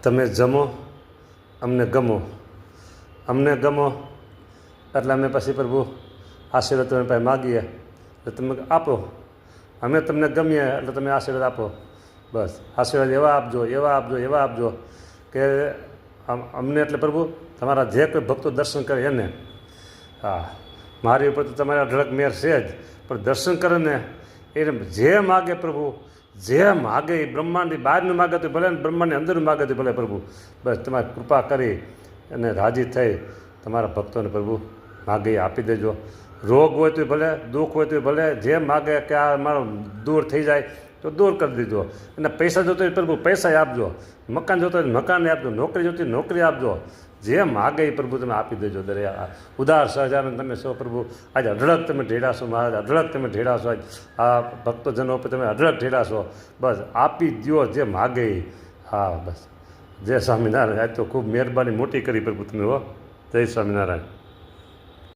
તમે જમો અમને ગમો, અમને ગમો એટલે અમે પછી પ્રભુ આશીર્વાદ તમે પાસે માગીએ એટલે તમે આપો, અમે તમને ગમીએ એટલે તમે આશીર્વાદ આપો. બસ આશીર્વાદ એવા આપજો, એવા આપજો, એવા આપજો કે અમને એટલે પ્રભુ તમારા જે કોઈ ભક્તો દર્શન કરે એને, હા મારી ઉપર તો તમારા અઢળક મેર છે જ, પણ દર્શન કરે ને એને જે માગે પ્રભુ, જે માગે એ બ્રહ્માંડની બહારનું માગે તો ભલે ને બ્રહ્માંડની અંદરનું માગે તો ભલે પ્રભુ, બસ તમારી કૃપા કરી અને રાજી થઈ તમારા ભક્તોને પ્રભુ માગે એ આપી દેજો. રોગ હોય તો ભલે, દુઃખ હોય તો ભલે, જે માગે કે આ મારો દૂર થઈ જાય તો દૂર કરી દીધો. અને પૈસા જોતો હોય પ્રભુ પૈસા આપજો, મકાન જોતો હોય મકાન આપજો, નોકરી જોતી હોય નોકરી આપજો, જે માગે એ પ્રભુ તમે આપી દેજો. દરેક ઉદાર સહજાનંદ તમે છો પ્રભુ, આજે અઢળક તમે ઢેડાશો મહારાજ, અઢળક તમે ઢેડાશો. આજ આ ભક્તજનો ઉપર તમે અઢળક ઢેડાશો, બસ આપી દો જે માગે એ. હા બસ જય સ્વામિનારાયણ. આજ તો ખૂબ મહેરબાની મોટી કરી પ્રભુ તમે હો. જય સ્વામિનારાયણ.